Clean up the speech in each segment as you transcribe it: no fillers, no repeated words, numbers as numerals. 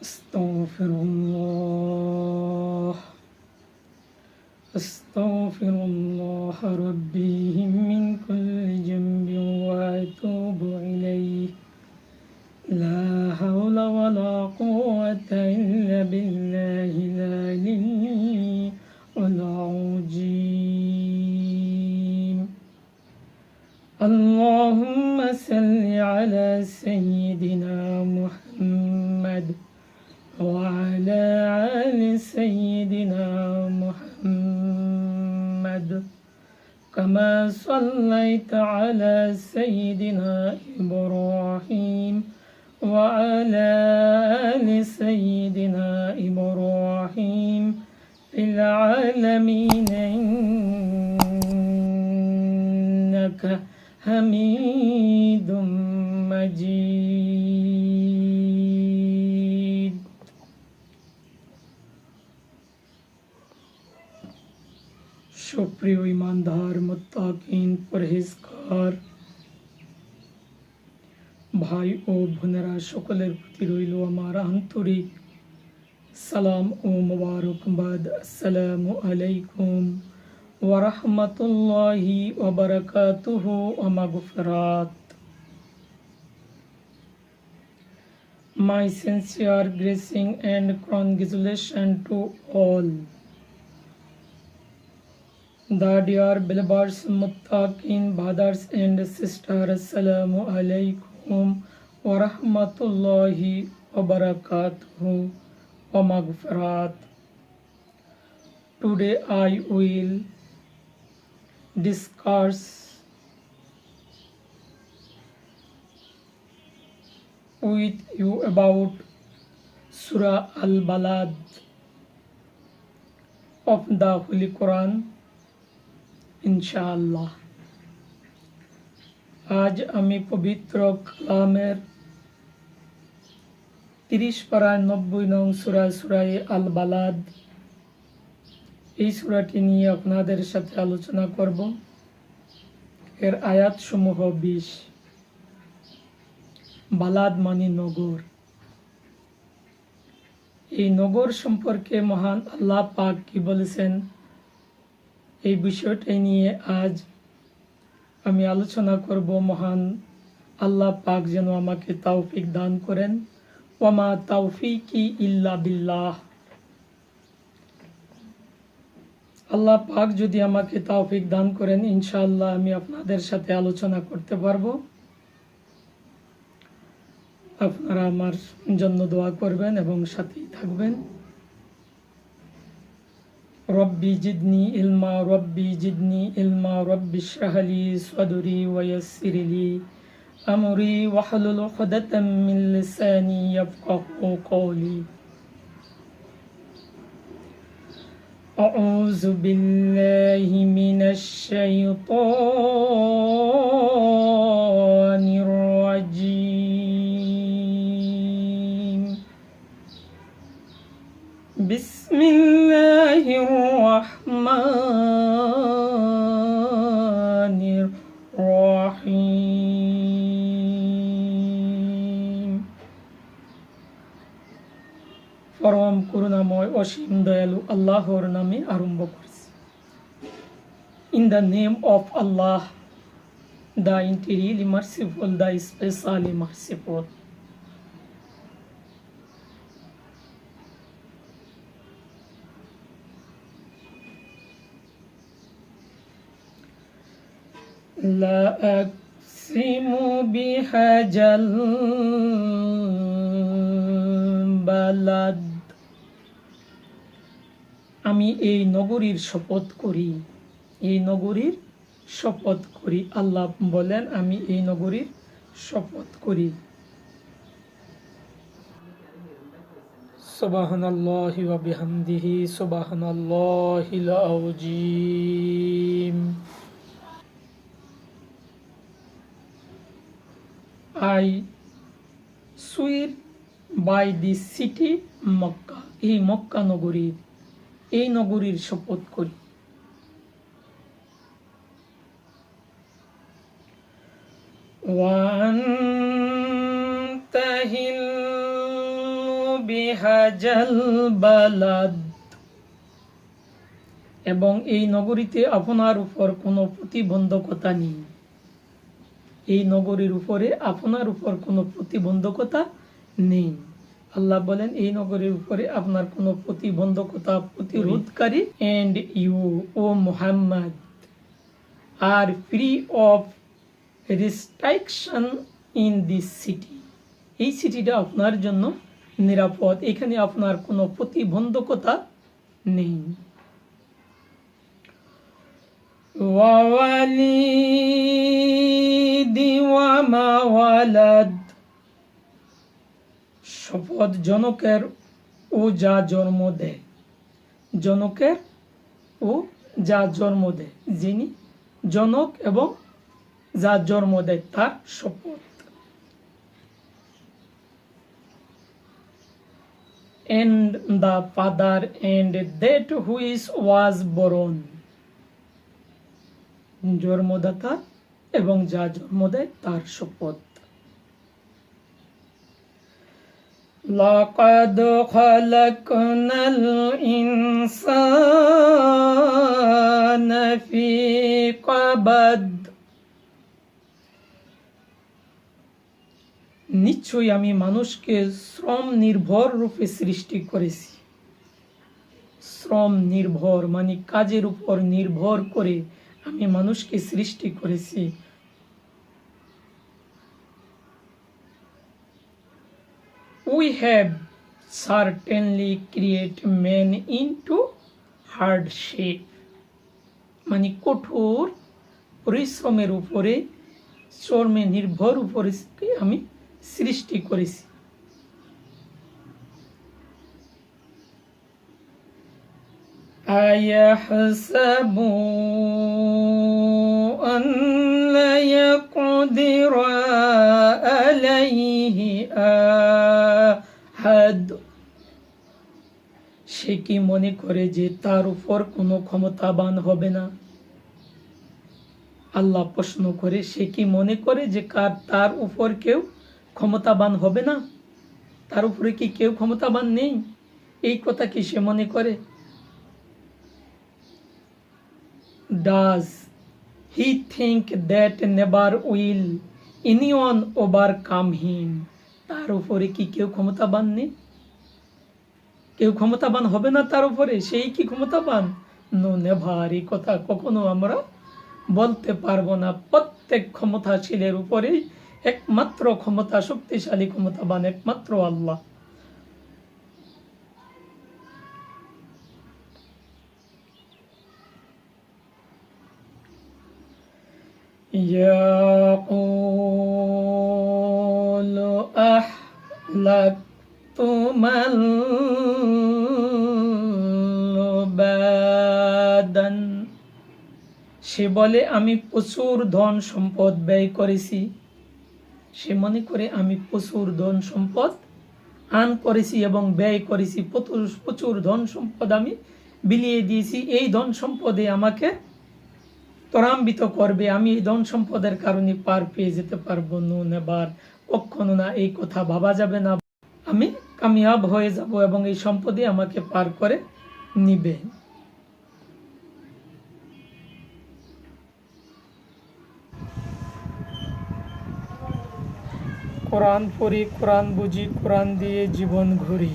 أستغفر الله أستغفر الله ربي من كل جنب وأتوب إليه لا حول ولا قوة إلا بالله العلي العظيم اللهم صل على سيدنا محمد وعلى آل سيدنا محمد كما صليت على سيدنا إبراهيم وعلى آل سيدنا إبراهيم في العالمين إنك حميد مجيد সুপ্রিয় ইমানদার মুত্তাকিন পরহেজগার ভাই ও বোনেরা সকলের প্রতি রইল আমার আন্তরিক সালাম ও মোবারকবাদ। আসসালামু আলাইকুম ওয়া রাহমাতুল্লাহি ওয়া বারাকাতুহু ওয়া মাগফিরাত। My sincere greeting and congratulations to all the dear believers, muttaqin brothers and sisters. Assalamu alaikum wa rahmatullahi wa barakatuhu wa maghfirat. Today I will discuss with you about Surah Al-Balad of the Holy Quran. ইনশাআল্লাহ আজ আমি পবিত্র কালামের 30 পারা 90 নং সূরা সূরা আল Balad, এই সূরাটি নিয়ে আপনাদের সাথে আলোচনা করব। এর আয়াত সমূহ 20। বালাদ মানে নগর। এই নগর সম্পর্কে মহান আল্লাহ পাক কি বলেছেন, এই বিষয়টাই নিয়ে আজ আমি আলোচনা করব। মহান আল্লাহ পাক যেন আমাকে তৌফিক দান করেন। ওয়ামা তাওফিকি ইল্লা বিল্লাহ। আল্লাহ পাক যদি আমাকে তৌফিক দান করেন, ইনশাআল্লাহ আমি আপনাদের সাথে আলোচনা করতে পারবো। আপনারা আমার জন্য দোয়া করবেন এবং সাথেই থাকবেন। রব্বি জিদনি ইলমা রব্বি জিদনি ইলমা রব্বি ইশরাহ লি সাদরি ওয়া ইয়াসসির লি আমরি ওয়াহলুল উকদাতাম মিন লিসানি ইয়াফকাহু কওলি। আউযু বিল্লাহি মিনাশ শাইতানির রাজীম। বিসমিল্লাহির রহমানির রহিম। পরম করুণাময় অসীম দয়ালু আল্লাহর নামে আরম্ভ করছি। In the name of Allah, the entirely merciful, the especially merciful. লা আকসিমু বিহাজাল বালাদ। আমি এই নগরীর শপথ করি, এই নগরীর শপথ করি। আল্লাহ বলেন আমি এই নগরীর শপথ করি। সুবহানাল্লাহি ওয়া বিহামদিহি সুবহানাল্লাহিল আযীম। I swear by the city Mecca, এই মক্কা নগরীর, এই নগরীর শপথ করি। وأنت هل বিহাজাল বালাদ, এবং এই নগরীতে আপনার উপর কোনো প্রতিবন্ধকতা নেই। এই নগরীর উপরে আপনার উপর কোনো প্রতিবন্ধকতা নেই। আল্লাহ বলেন এই নগরীর উপরে আপনার কোনো প্রতিবন্ধকতা প্রতিরোধকারী, and you O Muhammad are free of restriction in this city. এই সিটিটা আপনার জন্য নিরাপদ, এখানে আপনার কোনো প্রতিবন্ধকতা নেই। ওয়ালিদি ওয়া মা ওয়ালাদ, শপথ জনকের ও যা জন্ম দেয়, জনকের ও যা জন্ম দেয়, যিনি জনক এবং যা জন্ম দেয় তার শপথ। And the father and that which was born, জন্মদাতা এবং যা জন্ম দেয় তার শপথ। লাকাদ খালাকনাল ইনসানা ফি কাবাদ, নিশ্চয়ই আমি মানুষকে শ্রম নির্ভর রূপে সৃষ্টি করেছি। শ্রম নির্ভর মানে কাজের উপর নির্ভর করে আমি মানুষকে সৃষ্টি করেছি। We have certainly created man into hardship, মানে কঠোর পরিশ্রমের উপরে, শ্রমে নির্ভর উপরে আমি সৃষ্টি করেছি। আয়াহসাবু আন লা ইয়াকদিরু আলাইহি আহাদ, সে কি মনে করে যে তার উপর কোনো ক্ষমতাবান হবে না? আল্লাহ প্রশ্ন করে, সে কি মনে করে যে তার উপর কেউ ক্ষমতাবান হবে না? তার উপরে কি কেউ ক্ষমতাবান নেই? এই কথা কি সে মনে করে? Does he think that never will anyone overcome him? তার উপরে কি কেউ ক্ষমতাবান নেই? কেউ ক্ষমতাবান হবে না তার উপরে? সেই কি ক্ষমতাবান? নো নেভার, এই কথা কখনো আমরা বলতে পারবো না। প্রত্যেক ক্ষমতাশীলের উপরেই একমাত্র ক্ষমতা, শক্তিশালী ক্ষমতাবান একমাত্র আল্লাহ। ইয়াকুলু আহলাকতু মালাবাদান, সে বলে আমি প্রচুর ধন সম্পদ ব্যয় করেছি। সে মনে করে আমি প্রচুর ধন সম্পদ আন করেছি এবং ব্যয় করেছি, প্রচুর ধন সম্পদ আমি বিলিয়ে দিয়েছি, এই ধন সম্পদে আমাকে ত্বরান্বিত করবে, আমি এই ধন সম্পদের কারণে পার পেয়ে যেতে পারবো। নো নেবার, কখনো না, এই কথা ভাবা যাবে না। আমি কামিয়াব হয়ে যাব এবং এই সম্পদে আমাকে পার করে নিবে। কোরআন পড়ি, কোরআন বুঝি, কোরআন দিয়ে জীবন ঘুরি।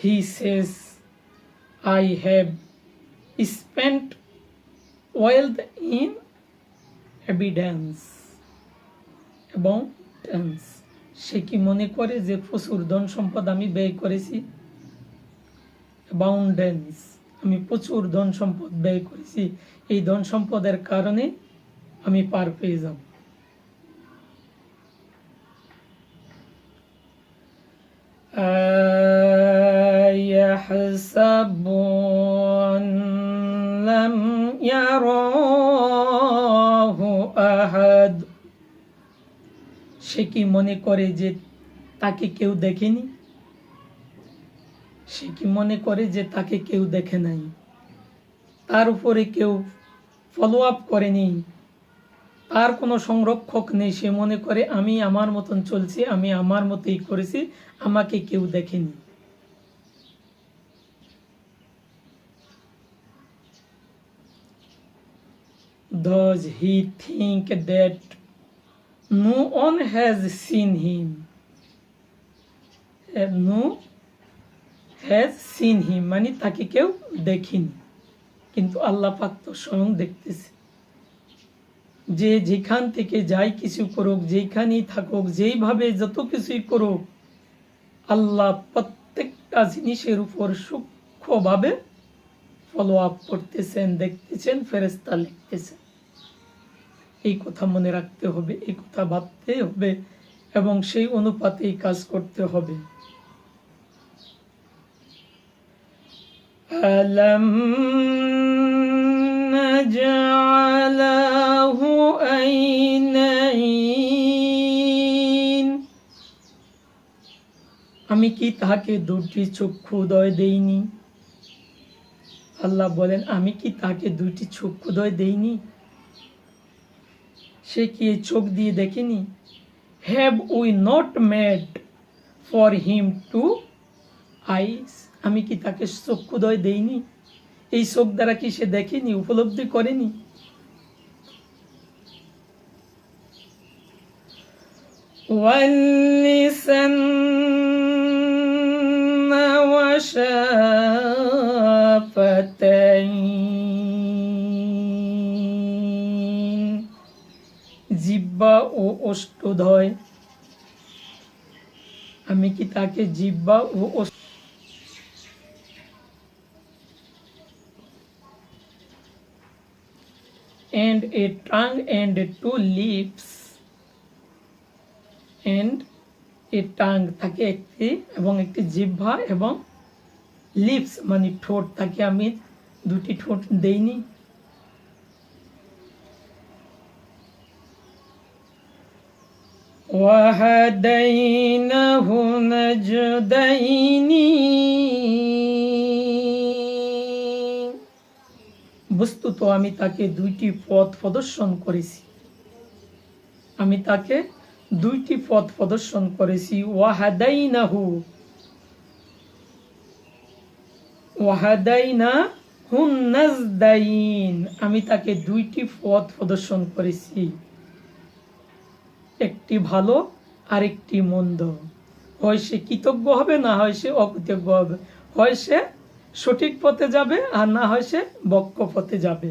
He says, I have spent wealth in abundance এবং টেন্স, সে কি মনে করে যে প্রচুর ধন সম্পদ আমি ব্যয় করেছি? অ্যাবাউন্ডেন্স, আমি প্রচুর ধন সম্পদ ব্যয় করেছি, এই ধন সম্পদের কারণে আমি পার পেয়ে যাব। আয়াহসাবু আন লাম ইয়ারাহু আহাদ, সে কি মনে করে যে তাকে কেউ দেখেনি? সে কি মনে করে যে তাকে কেউ দেখে নাই, তার উপরে কেউ ফলো আপ করেনি, তার কোনো সংরক্ষক নেই। সে মনে করে আমি আমার মতন চলছি, আমি আমার মতোই করেছি, আমাকে কেউ দেখেনি। Does he think that no one has seen him? No has seen him মানে তাকে কেউ দেখেনি, কিন্তু আল্লাহ পাক তো স্বয়ং দেখতেছে। যে যেখান থেকে যাই কিছু করুক, যেখানেই থাকুক, যেইভাবে যত কিছুই করুক, আল্লাহ প্রত্যেকটা জিনিসের উপর সূক্ষ্মভাবে ফলো আপ করতেছেন, দেখতেছেন, ফেরেশতা লিখতেছেন। এই কথা মনে রাখতে হবে, এই কথা ভাবতে হবে এবং সেই অনুপাতেই কাজ করতে হবে। আলাম নাজআলাহু আইনাইন, আমি কি তাহাকে দুটি চক্ষুদয় দেইনি? আল্লাহ বলেন আমি কি তাকে দুইটি চক্ষুদয় দেইনি? সে কি এই চোখ দিয়ে দেখেনি? Have we not made for him two eyes, আমি কি তাকে চক্ষুদয় দেইনি? এই চোখ দ্বারা কি সে দেখেনি, উপলব্ধি করেনি? ওয়াল্লিসান ওয়াশাফাতাইন, জিহ্বা ও ওষ্ঠদ্বয়, আমি কি তাকে জিহ্বা ও and a tongue and two lips, and a tongue তাকে একটি এবং একটি জিহ্বা এবং লিপস মানে ঠোঁট, তাকে আমি দুটি ঠোঁট দেইনি? وهديناه النجدين, বস্তুত আমি তাকে দুইটি পথ প্রদর্শন করেছি, আমি তাকে দুইটি পথ প্রদর্শন করেছি। ওয়াহাদাইনাহু, ওয়াহাদাইনাহুন নাজদাইন, আমি তাকে দুইটি পথ প্রদর্শন করেছি, একটি ভালো আর একটি মন্দ। হয় সে কৃতজ্ঞ হবে, না হয় সে অকৃতজ্ঞ হবে, হয় সে সঠিক পথে যাবে আর না হয় সে বক্র পথে যাবে।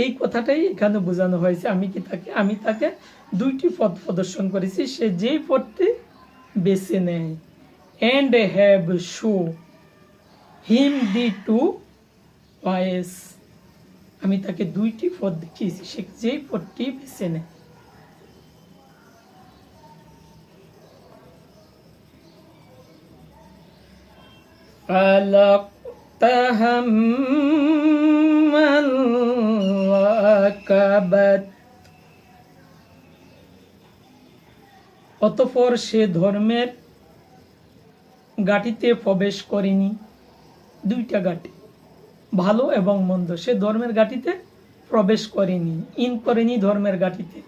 এই কথাটাই এখানে বোঝানো হয়েছে। আমি তাকে দুইটি পথ প্রদর্শন করেছি, সে যেই পথটি বেছে নেয়। and have shown him the two ways, আমি তাকে দুইটি পথ দেখিয়েছি, সে যেই পথটি বেছে নেয়। অতঃপর সে ধর্মের গাটিতে প্রবেশ করেনি। দুইটা গাটি, ভালো এবং মন্দ, সে ধর্মের গাটিতে প্রবেশ করেনি, করেনি ধর্মের গাটিতে,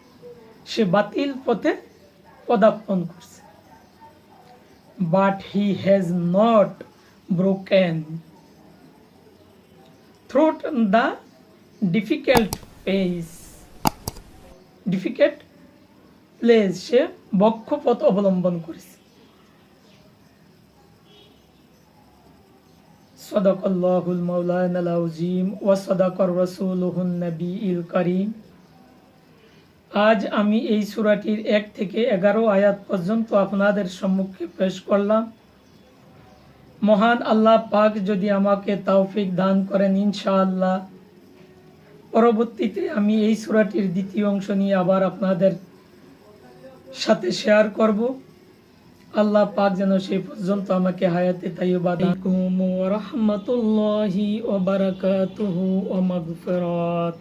সে বাতিল পথে পদার্পণ করছে। But he has not broken through the difficult place, সে বক্ষ পথ অবলম্বন করেছে। সাদাকাল্লাহুল মাওলানাল আযীম ওয়া সাদাকার রাসূলুহুন নবীল কারীম। আজ আমি এই সূরাটির 1 থেকে 11 আয়াত পর্যন্ত আপনাদের সম্মুখে পেশ করলাম। মহান আল্লাহ পাক যদি আমাকে তৌফিক দান করেন, ইনশাআল্লাহ পরবর্তীতে আমি এই সূরাটির দ্বিতীয় অংশ নিয়ে আবার আপনাদের সাথে শেয়ার করব। আল্লাহ পাক যেন সেই পর্যন্ত আমাকে হায়াতে তাইয়্যিবা দান করুন। ওয়া রাহমাতুল্লাহি ওয়া বারাকাতুহু ওয়া মাগফিরাত।